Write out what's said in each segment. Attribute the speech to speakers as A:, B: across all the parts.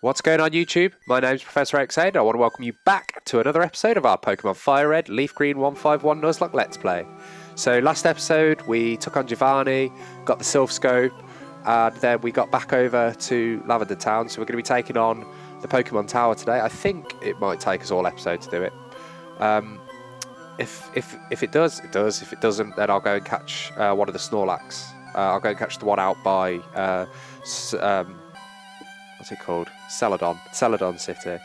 A: What's going on YouTube? My name's ProfessorOaksAide. I want to welcome you back to another episode of our Pokemon Fire Red Leaf Green 151 Nuzlocke Let's Play. So last episode we took on Giovanni, got the Silph Scope, and then we got back over to Lavender Town. So we're going to be taking on the Pokemon Tower today. I think it might take us all episode to do it. If it does, it does. If it doesn't, then I'll go and catch one of the Snorlax. I'll go and catch the one out by what's it called? Celadon City.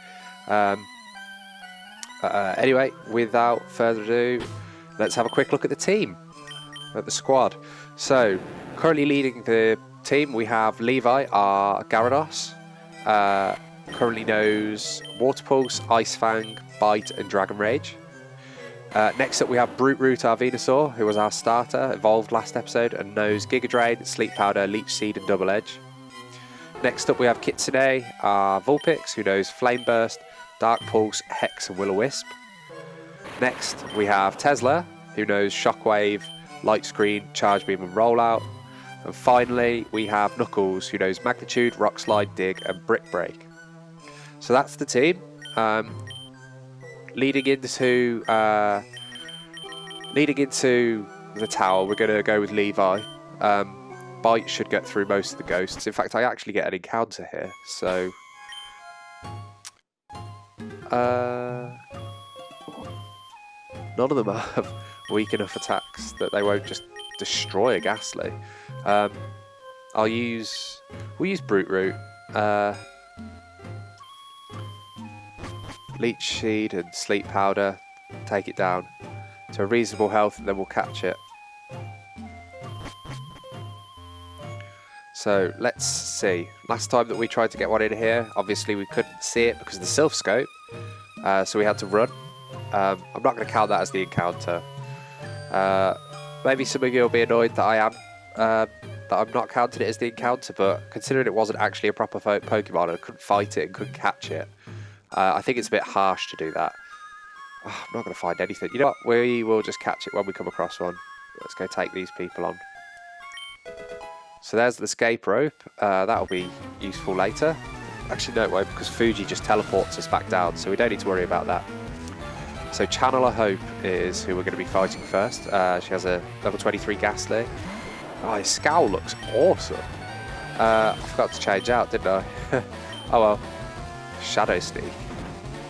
A: Anyway, without further ado, let's have a quick look at the team, at the squad. So, currently leading the team, we have Levi, our Gyarados. Currently knows Water Pulse, Ice Fang, Bite, and Dragon Rage. Next up, we have Brute Root, our Venusaur, who was our starter, evolved last episode, and knows Giga Drain, Sleep Powder, Leech Seed, and Double Edge. Next up we have Kitsune, our Vulpix, who knows Flame Burst, Dark Pulse, Hex and Will-O-Wisp. Next we have Tesla, who knows Shockwave, Light Screen, Charge Beam and Rollout. And finally we have Knuckles, who knows Magnitude, Rock Slide, Dig and Brick Break. So that's the team. Leading into the tower, we're going to go with Levi. Bite should get through most of the ghosts. In fact, I actually get an encounter here, so... none of them have weak enough attacks that they won't just destroy a Ghastly. We'll use Brute Root. Leech Seed and Sleep Powder, take it down to a reasonable health and then we'll catch it. So let's see. Last time that we tried to get one in here, obviously we couldn't see it because of the Silph Scope, so we had to run. I'm not going to count that as the encounter. Maybe some of you will be annoyed that I'm not counting it as the encounter, but considering it wasn't actually a proper Pokemon and I couldn't fight it and couldn't catch it, I think it's a bit harsh to do that. Oh, I'm not going to find anything. You know what? We will just catch it when we come across one. Let's go take these people on. So there's the escape rope. That'll be useful later. Actually, no, it won't, because Fuji just teleports us back down, so we don't need to worry about that. So Channeler Hope is who we're going to be fighting first. She has a level 23 Ghastly. Oh, his scowl looks awesome. I forgot to change out, didn't I? Oh well. Shadow Sneak.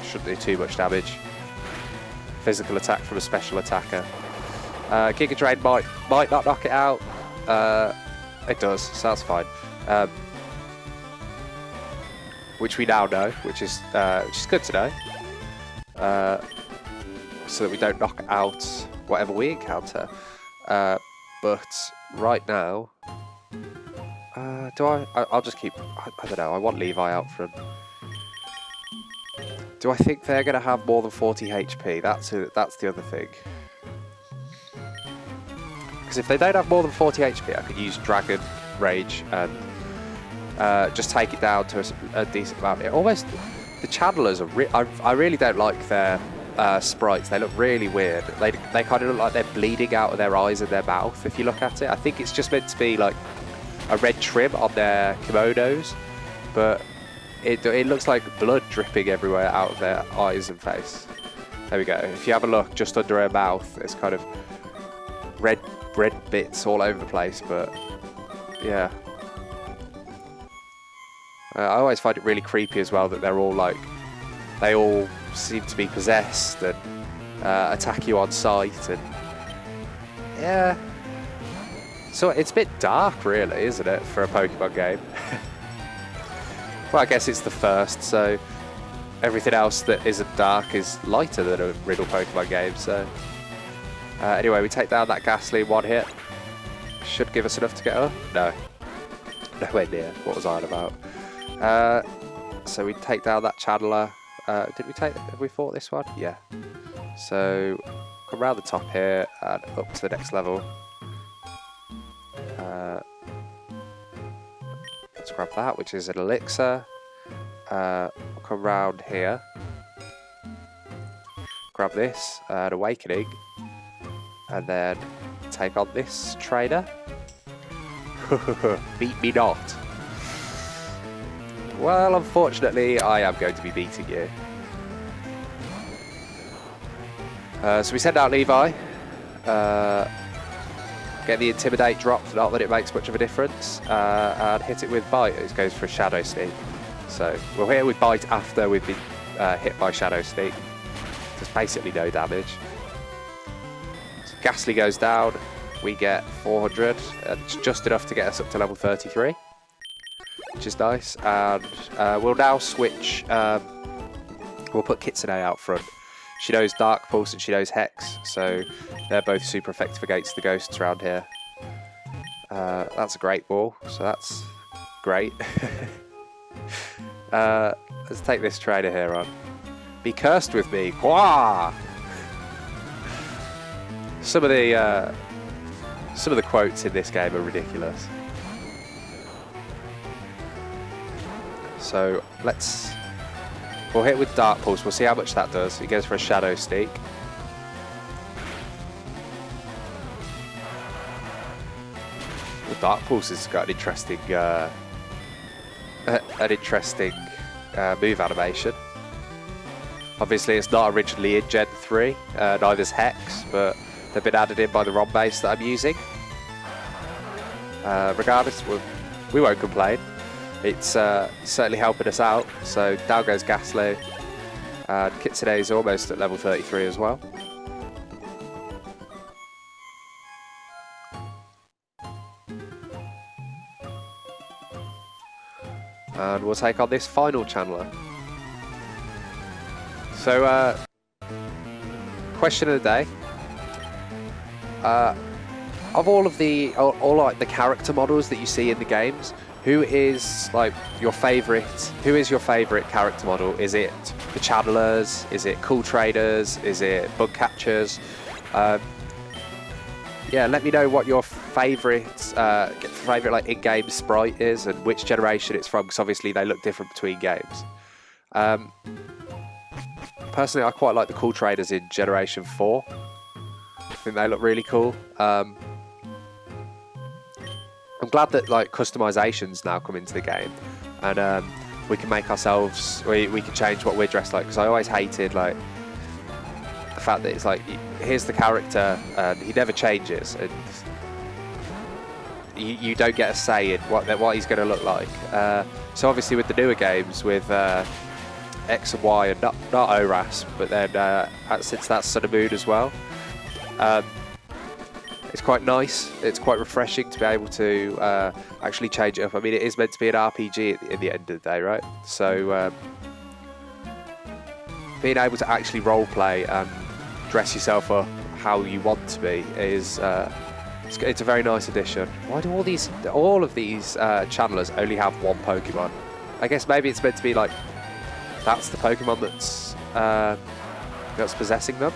A: Shouldn't do too much damage. Physical attack from a special attacker. Giga Drain might not knock it out. It does, so that's fine. Which we now know, which is good to know. So that we don't knock out whatever we encounter. But right now, I'll just keep. I don't know. I want Levi out front. Do I think they're going to have more than 40 HP? That's the other thing. Because if they don't have more than 40 HP, I could use Dragon Rage and just take it down to a decent amount. The Channelers are I really don't like their sprites. They look really weird. They kind of look like they're bleeding out of their eyes and their mouth if you look at it. I think it's just meant to be like a red trim on their kimonos, but it looks like blood dripping everywhere out of their eyes and face. There we go. If you have a look just under her mouth, it's kind of red bits all over the place, but yeah. I always find it really creepy as well that they're all like, they all seem to be possessed and attack you on sight, and yeah. So it's a bit dark really, isn't it, for a Pokemon game? Well, I guess it's the first, so everything else that isn't dark is lighter than a Riddle Pokemon game, so... anyway, we take down that Ghastly one hit. Should give us enough to get up. No. Nowhere near. What was I on about? So we take down that Channeler. Have we fought this one? Yeah. So, come around the top here and up to the next level. Let's grab that, which is an Elixir. We'll come round here. Grab this, an Awakening. And then take on this trainer. Beat me not. Well, unfortunately, I am going to be beating you. So we send out Levi. Get the Intimidate dropped, not that it makes much of a difference. And hit it with Bite. It goes for a Shadow Sneak. So we'll hit it with Bite after we've been hit by Shadow Sneak. There's basically no damage. So Ghastly goes down. We get 400. It's just enough to get us up to level 33. Which is nice. And we'll now switch. We'll put Kitsune out front. She knows Dark Pulse and she knows Hex, so they're both super effective against the ghosts around here. That's a great ball, so that's great. Let's take this trainer here on. Be cursed with me, Wah! Some of the quotes in this game are ridiculous. So we'll hit with Dark Pulse, we'll see how much that does. He goes for a Shadow Sneak. The Dark Pulse has got an interesting move animation. Obviously it's not originally in Gen 3, neither's Hex, but they've been added in by the Rombase that I'm using. Regardless, we won't complain. It's certainly helping us out. So down goes Ghastly, and Kitsune is almost at level 33 as well. And we'll take on this final channeler. So, question of the day. Of all of the like the character models that you see in the games, who is like your favourite? Who is your favourite character model? Is it the channelers? Is it cool traders? Is it bug catchers? Yeah, let me know what your favourite like in-game sprite is and which generation it's from, because obviously they look different between games. Personally, I quite like the cool traders in Generation 4. I think they look really cool. I'm glad that like customizations now come into the game, and we can make ourselves, we can change what we're dressed like, because I always hated like the fact that it's like, here's the character and he never changes, and you don't get a say in what he's going to look like. So obviously with the newer games with X and Y, and not ORAS, but then since that's Sun and Moon as well, it's quite nice, it's quite refreshing to be able to actually change it up. I mean, it is meant to be an RPG at the end of the day, right? So being able to actually roleplay and dress yourself up how you want to be is it's a very nice addition. Why do all of these channelers only have one Pokemon? I guess maybe it's meant to be like that's the Pokemon that's possessing them.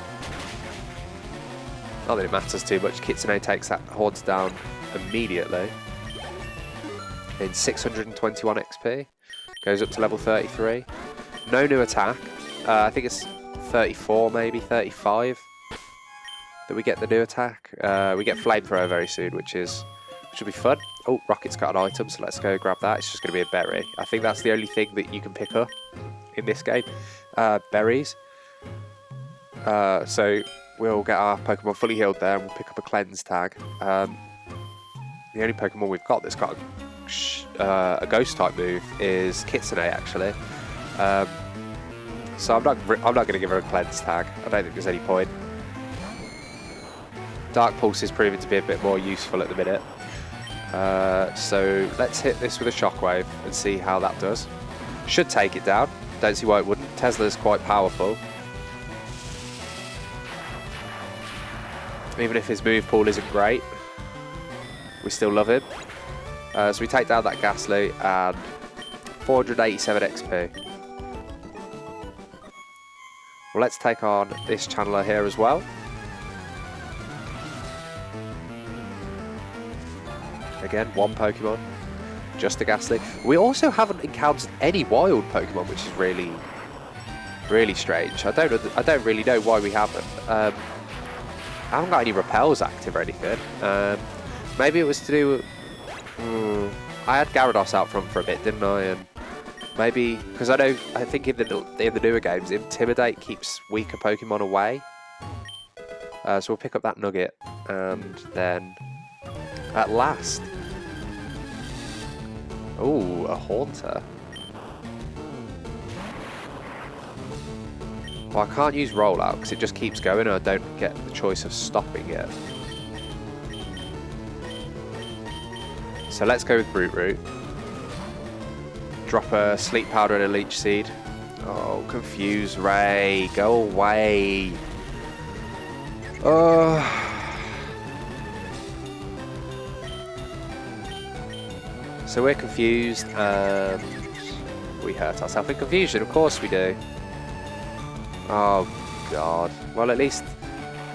A: Not that it matters too much. Kitsune takes that horns down immediately in 621 XP. Goes up to level 33. No new attack. I think it's 34, maybe 35 that we get the new attack. We get Flamethrower very soon, which will be fun. Oh, Rocket's got an item, so let's go grab that. It's just going to be a berry. I think that's the only thing that you can pick up in this game. Berries. So we'll get our Pokemon fully healed there, and we'll pick up a cleanse tag. The only Pokemon we've got that's got a ghost type move is Kitsune, actually. So I'm not going to give her a cleanse tag. I don't think there's any point. Dark Pulse is proving to be a bit more useful at the minute. So let's hit this with a Shockwave and see how that does. Should take it down. Don't see why it wouldn't. Tesla's quite powerful. Even if his move pool isn't great, we still love him. So we take down that Ghastly and 487 XP. Well, let's take on this channeler here as well. Again, one Pokemon, just a Ghastly. We also haven't encountered any wild Pokemon, which is really, really strange. I don't really know why we haven't. I haven't got any repels active or anything. Maybe it was to do with... I had Gyarados out front for a bit, didn't I? And Maybe, because I think in the newer games, Intimidate keeps weaker Pokemon away. So we'll pick up that nugget, and then at last, ooh, a Haunter. Well, I can't use Rollout because it just keeps going and I don't get the choice of stopping it. So let's go with Brute Root. Drop a Sleep Powder and a Leech Seed. Oh, Confuse Ray, go away. So we're confused and we hurt ourselves in confusion, of course we do. Oh god. Well, at least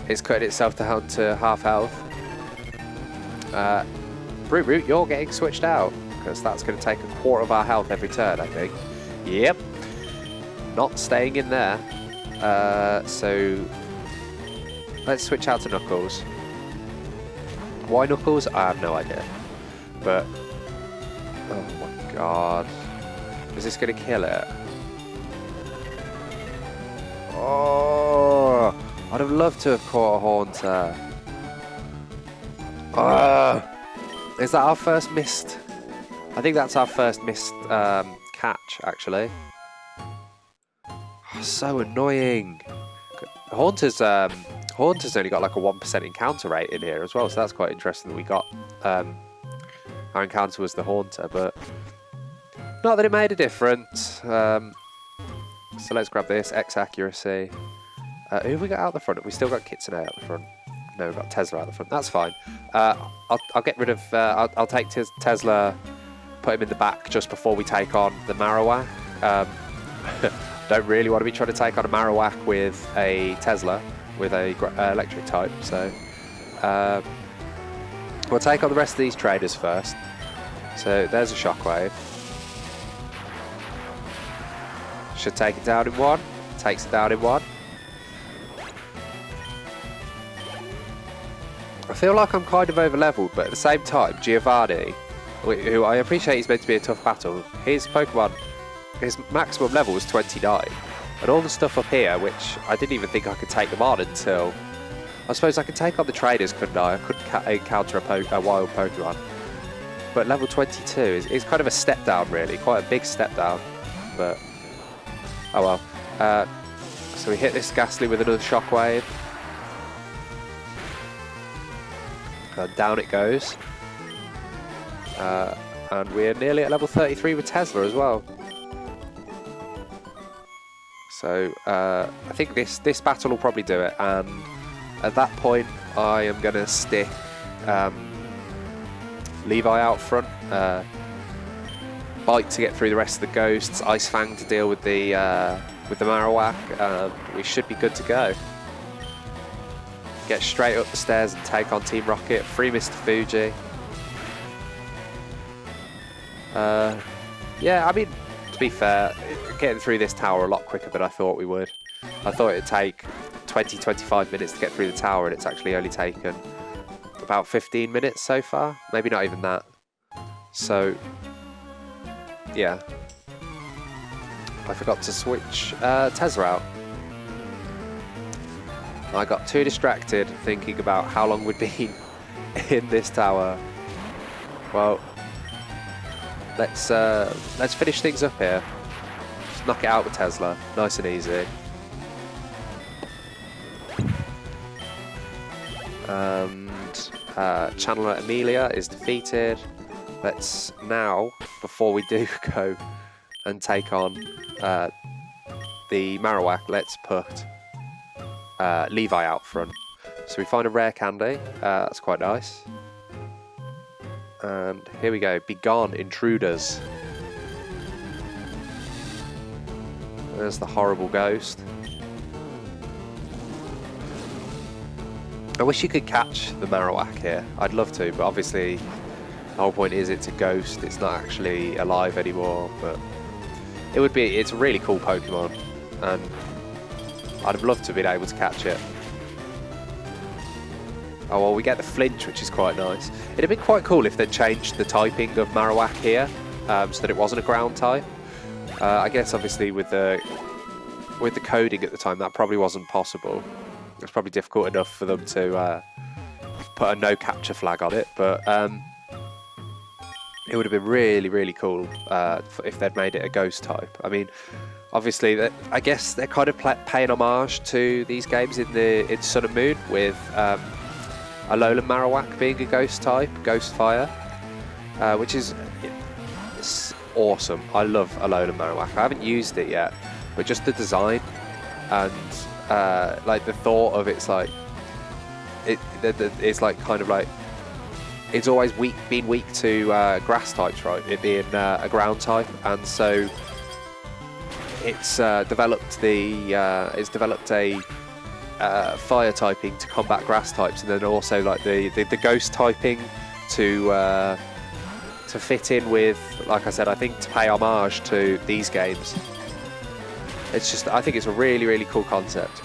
A: it's cutting itself down to half health. Brute Root, you're getting switched out because that's going to take a quarter of our health every turn, I think. Yep. Not staying in there. So let's switch out to Knuckles. Why Knuckles? I have no idea. But oh my god. Is this going to kill it? Oh, I'd have loved to have caught a Haunter. Is that our first missed? I think that's our first missed catch, actually. Oh, so annoying. Haunter's only got like a 1% encounter rate in here as well, so that's quite interesting that we got our encounter was the Haunter, but not that it made a difference. So let's grab this, X accuracy. Who have we got out the front? We still got Kitsune out the front. No, we've got Tesla out the front. That's fine. I'll get rid of. I'll take Tesla, put him in the back just before we take on the Marowak. Don't really want to be trying to take on a Marowak with a Tesla with a electric type. So we'll take on the rest of these traders first. So there's a Shockwave. Should take it down in one. Takes it down in one. I feel like I'm kind of over-leveled, but at the same time, Giovanni, who I appreciate he's meant to be a tough battle, his Pokemon, his maximum level was 29. And all the stuff up here, which I didn't even think I could take them on until... I suppose I could take on the traders, couldn't I? I couldn't encounter a wild Pokemon. But level 22 is kind of a step down, really. Quite a big step down. But... oh well. So we hit this Ghastly with another Shockwave. And down it goes. And we're nearly at level 33 with Tesla as well. So I think this battle will probably do it. And at that point, I am going to stick Levi out front. Bite to get through the rest of the ghosts. Ice Fang to deal with the Marowak. We should be good to go. Get straight up the stairs and take on Team Rocket. Free Mr. Fuji. Yeah, I mean, to be fair, getting through this tower a lot quicker than I thought we would. I thought it'd take 20-25 minutes to get through the tower, and it's actually only taken about 15 minutes so far. Maybe not even that. So, yeah. I forgot to switch Tesla out. I got too distracted thinking about how long we'd been in this tower. Well, let's finish things up here. Just knock it out with Tesla, nice and easy. And Channeler Amelia is defeated. Let's now, before we do go and take on the Marowak, let's put Levi out front. So we find a rare candy, that's quite nice. And here we go, Begone Intruders. There's the horrible ghost. I wish you could catch the Marowak here. I'd love to, but obviously the whole point is it's a ghost, it's not actually alive anymore, but it's a really cool Pokemon, and I'd have loved to have been able to catch it. Oh well, we get the flinch, which is quite nice. It'd have been quite cool if they'd changed the typing of Marowak here, so that it wasn't a ground type. I guess obviously with the coding at the time, that probably wasn't possible. It's probably difficult enough for them to put a no capture flag on it, but it would have been really, really cool if they'd made it a ghost type. I mean, obviously, I guess they're kind of paying homage to these games in Sun and Moon, with Alolan Marowak being a ghost type, Ghost Fire, which is awesome. I love Alolan Marowak. I haven't used it yet, but just the design and like the thought of it's like it's like kind of like it's always been weak to grass types, right? It being a ground type, and so it's developed a fire typing to combat grass types, and then also like the ghost typing to fit in with, like I said, I think to pay homage to these games. It's just, I think it's a really, really cool concept.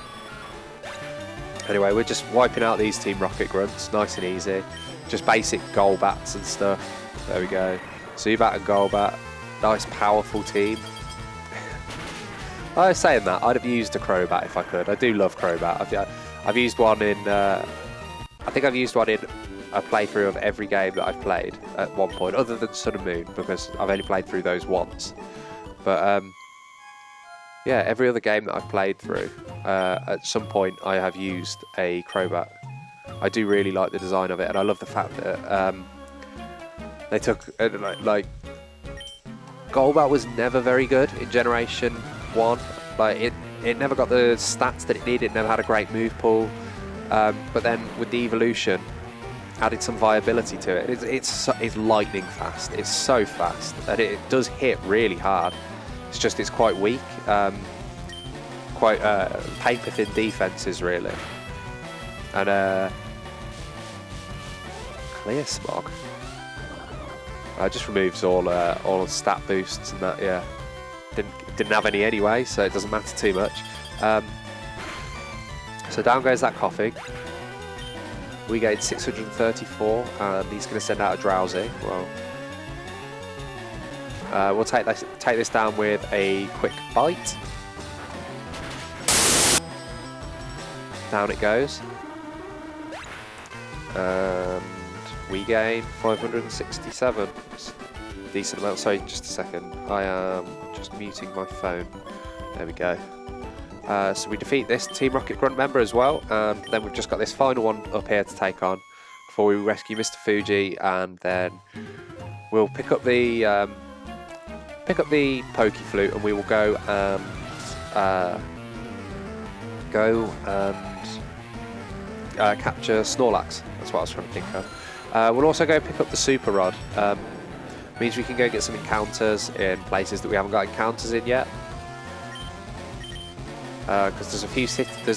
A: Anyway, we're just wiping out these Team Rocket grunts, nice and easy. Just basic Golbats and stuff. There we go. Zubat and Golbat. Nice, powerful team. I was saying that, I'd have used a Crobat if I could. I do love Crobat. I've used one in... I think I've used one in a playthrough of every game that I've played at one point, other than Sun and Moon, because I've only played through those once. But yeah, every other game that I've played through, at some point I have used a Crobat. I do really like the design of it, and I love the fact that they took like Golbat was never very good in Generation 1. Like it never got the stats that it needed. It never had a great move pool. But then with the evolution, added some viability to it. It's lightning fast. It's so fast, and it does hit really hard. It's just it's quite weak. Quite paper thin defenses really. And Clear Smog. Just removes all stat boosts and that. Yeah, didn't have any anyway, so it doesn't matter too much. So down goes that Coughing. We gained 634, and he's going to send out a Drowsy. Well, we'll take this down with a quick bite. Down it goes. And we gain 567. Decent amount. Sorry, just a second. I am just muting my phone. There we go. So we defeat this Team Rocket Grunt member as well, and then we've just got this final one up here to take on before we rescue Mr. Fuji, and then we'll pick up the Pokeflute, and we will go and capture Snorlax. That's what I was trying to think of. We'll also go pick up the Super Rod. Means we can go get some encounters in places that we haven't got encounters in yet. Because there's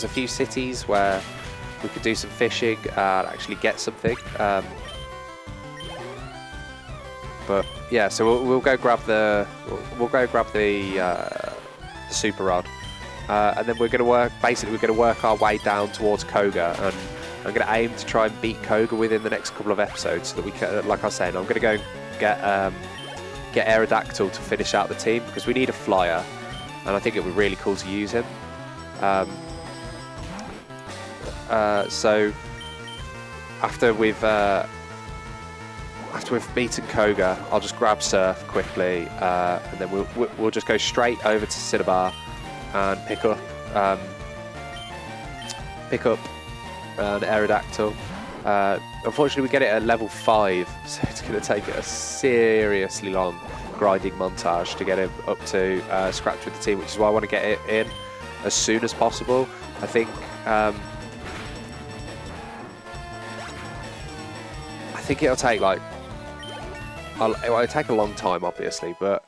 A: a few cities where we could do some fishing and actually get something. But yeah, so we'll go grab the Super Rod, and then we're going to work our way down towards Koga, and I'm going to aim to try and beat Koga within the next couple of episodes, so that we can, like I was saying, I'm going to go get Aerodactyl to finish out the team, because we need a flyer, and I think it would be really cool to use him. So after we've beaten Koga, I'll just grab Surf quickly, and then we'll just go straight over to Cinnabar and pick up an Aerodactyl. Unfortunately, we get it at level 5, so it's going to take a seriously long grinding montage to get him up to scratch with the team, which is why I want to get it in as soon as possible. I think it'll take it'll take a long time, obviously, but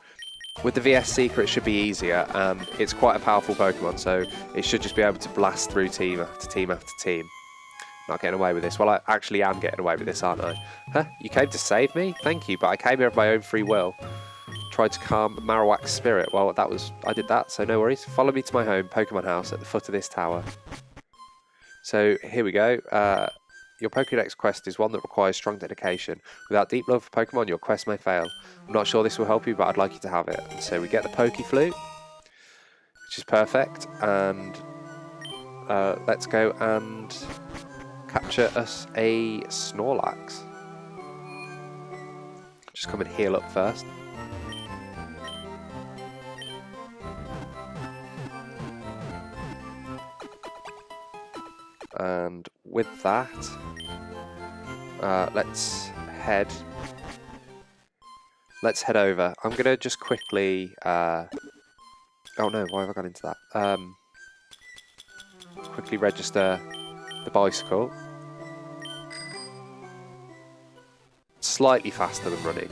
A: with the VS Secret it should be easier, and it's quite a powerful Pokemon, so it should just be able to blast through team after team after team. Not getting away with this. Well, I actually am getting away with this, aren't I? Huh? You came to save me? Thank you, but I came here of my own free will. Tried to calm Marowak's spirit. Well, I did that, so no worries. Follow me to my home, Pokemon house, at the foot of this tower. So here we go. Your Pokédex quest is one that requires strong dedication. Without deep love for Pokemon, your quest may fail. I'm not sure this will help you, but I'd like you to have it. And so we get the Pokeflute, which is perfect, and let's go and capture us a Snorlax. Just come and heal up first. And with that, let's head over. I'm gonna just quickly. Oh no, why have I gone into that? Let's quickly register the bicycle. Slightly faster than running.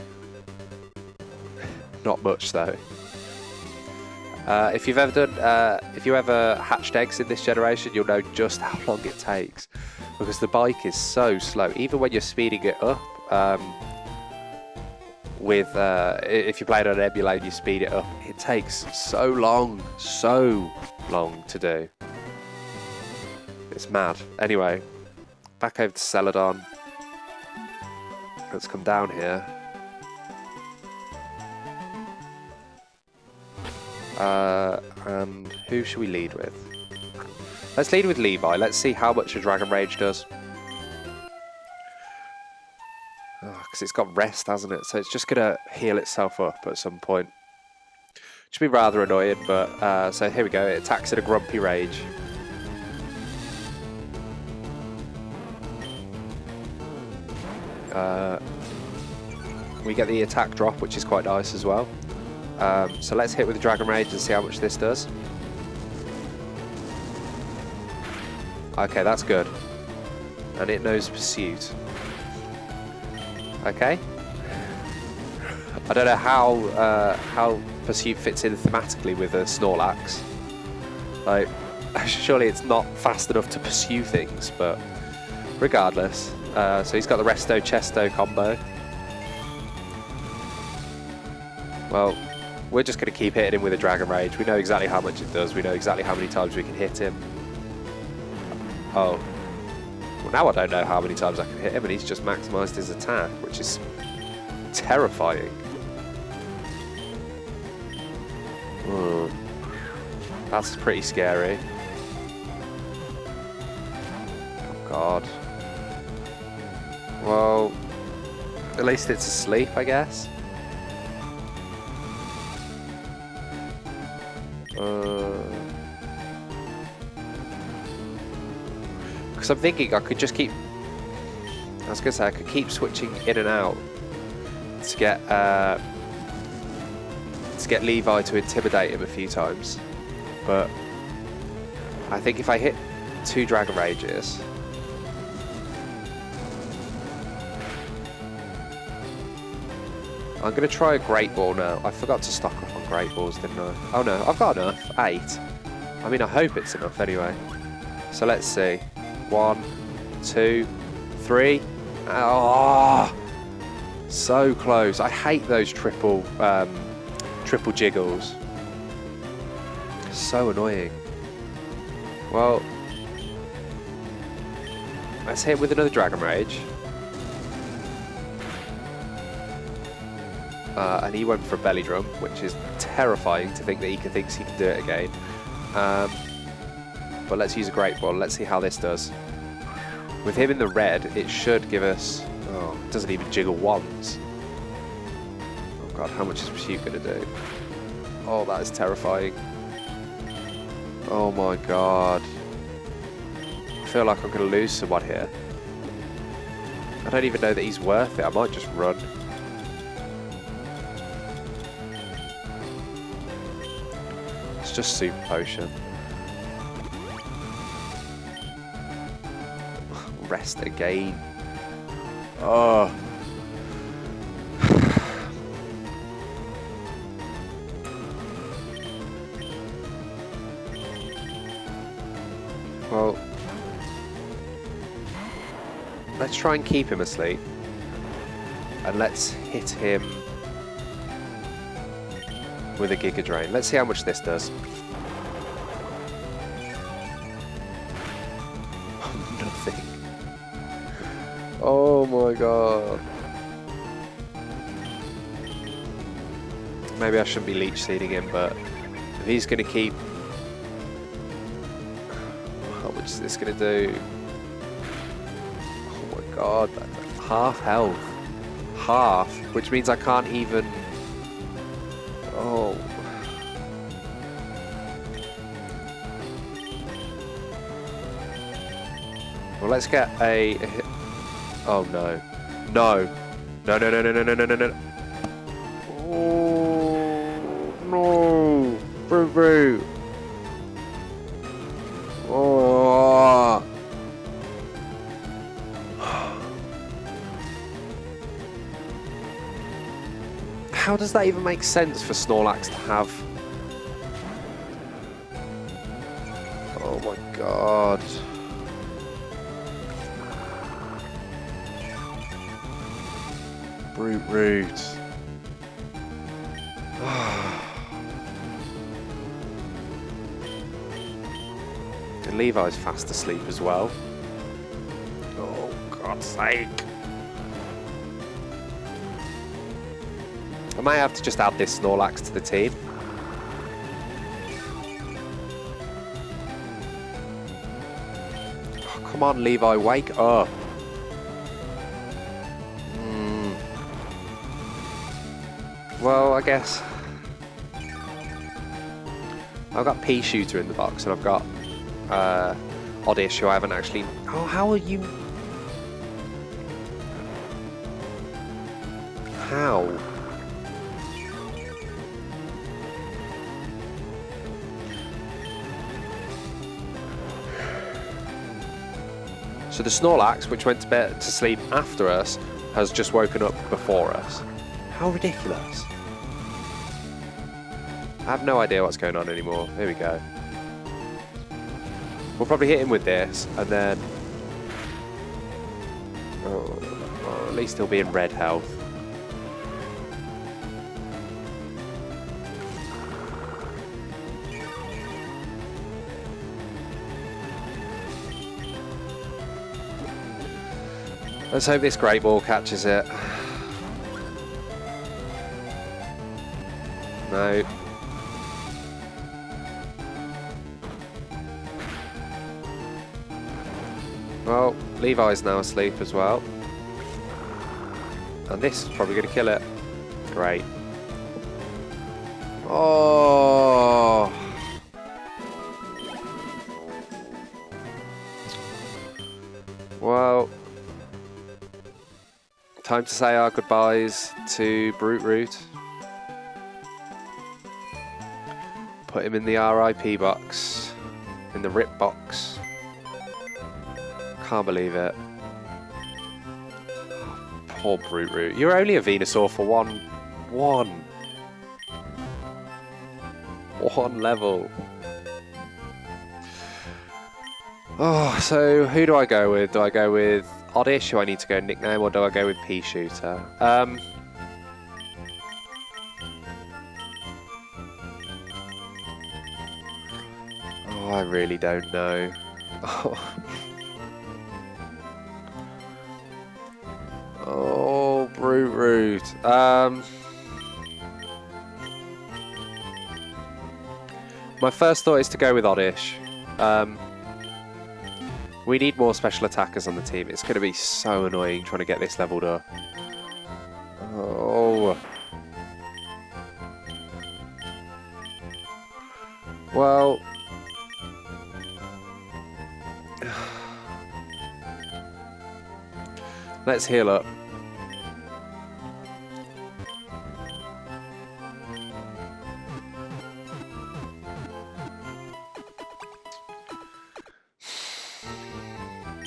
A: Not much though. If you've ever done, if you ever hatched eggs in this generation, you'll know just how long it takes, because the bike is so slow. Even when you're speeding it up, if you play it on an emulator, you speed it up. It takes so long to do. It's mad. Anyway, back over to Celadon. Let's come down here. And who should we lead with? Let's lead with Levi. Let's see how much a Dragon Rage does. Because it's got rest, hasn't it? So it's just going to heal itself up at some point. Should be rather annoying, but so here we go. It attacks at a Grumpy Rage. We get the attack drop, which is quite nice as well. So let's hit with the Dragon Rage and see how much this does. Okay, that's good. And it knows Pursuit. Okay. I don't know how Pursuit fits in thematically with a Snorlax. Like, surely it's not fast enough to pursue things, but regardless. So he's got the Resto Chesto combo. Well, we're just going to keep hitting him with a Dragon Rage. We know exactly how much it does. We know exactly how many times we can hit him. Oh. Well, now I don't know how many times I can hit him, and he's just maximised his attack, which is terrifying. That's pretty scary. Oh, God. Well, at least it's asleep, I guess. Because I'm thinking I could just keep... I was going to say, I could keep switching in and out to get Levi to intimidate him a few times. But I think if I hit 2 Dragon Rages... I'm going to try a Great Ball now. I forgot to stock up on Great Balls, didn't I? Oh no, I've got enough. 8. I mean, I hope it's enough anyway. So let's see. 1, 2, 3. Oh, so close. I hate those triple jiggles. So annoying. Well, let's hit with another Dragon Rage. And he went for a Belly Drum, which is terrifying to think that he thinks he can do it again. But let's use a Great Ball. Let's see how this does. With him in the red, it should give us... Oh, it doesn't even jiggle once. Oh God, how much is Pursuit going to do? Oh, that is terrifying. Oh my God. I feel like I'm going to lose someone here. I don't even know that he's worth it. I might just run. It's just Super Potion. Rest again. Oh. Well, let's try and keep him asleep. And let's hit him with a Giga Drain. Let's see how much this does. Nothing. Oh my god. Maybe I shouldn't be leech seeding him, but if he's going to keep... How much is this going to do? Oh my god, half health. Half, which means I can't even... Oh. Well, let's get a... Oh no. No. No, no, no, no, no, no, no, no, no. Oh, no. Brute. Oh. How does that even make sense for Snorlax to have... Oh my god. Brute root. And Levi's fast asleep as well. Oh, God's sake. I might have to just add this Snorlax to the team. Oh, come on, Levi, wake up. Well, I guess I've got Pea Shooter in the box, and I've got Oddish, who I haven't actually... Oh, how are you... How? So the Snorlax, which went to sleep after us, has just woken up before us. How ridiculous. I have no idea what's going on anymore. Here we go. We'll probably hit him with this, and then... Oh, at least he'll be in red health. Let's hope this Great Ball catches it. No. Well, Levi's now asleep as well. And this is probably going to kill it. Great. Oh. Well. Time to say our goodbyes to Brute Root. Put him in the RIP box. In the RIP box. Can't believe it. Poor Brute Root. You're only a Venusaur for one level. Oh, so who do I go with? Do I go with Oddish, who I need to go nickname, or do I go with Pea Shooter? Oh, I really don't know. Oh, Brute Root. My first thought is to go with Oddish. We need more special attackers on the team. It's going to be so annoying trying to get this leveled up. Oh. Well. Let's heal up.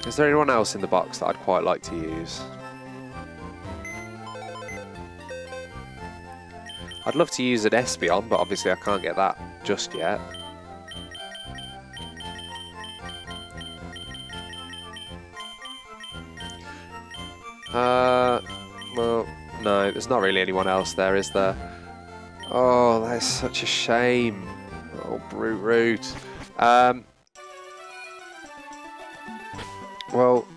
A: Is there anyone else in the box that I'd quite like to use? I'd love to use an Espeon, but obviously I can't get that just yet. Well, no, there's not really anyone else there, is there? Oh, that's such a shame. Oh, Brute Root. Well,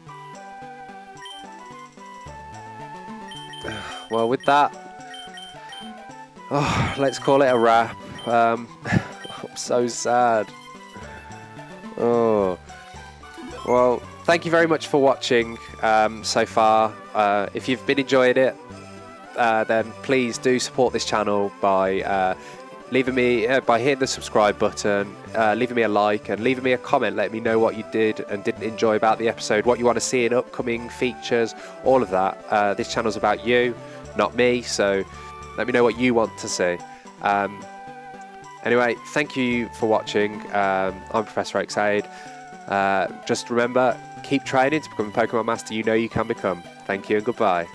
A: well, with that, let's call it a wrap. I'm so sad. Oh, well, thank you very much for watching so far. If you've been enjoying it, then please do support this channel by hitting the subscribe button, leaving me a like, and leaving me a comment. Let me know what you did and didn't enjoy about the episode, what you want to see in upcoming features, all of that. This channel's about you, not me, so let me know what you want to see. Anyway, thank you for watching. I'm ProfessorOaksAide. Just remember, keep training to become a Pokemon Master you know you can become. Thank you and goodbye.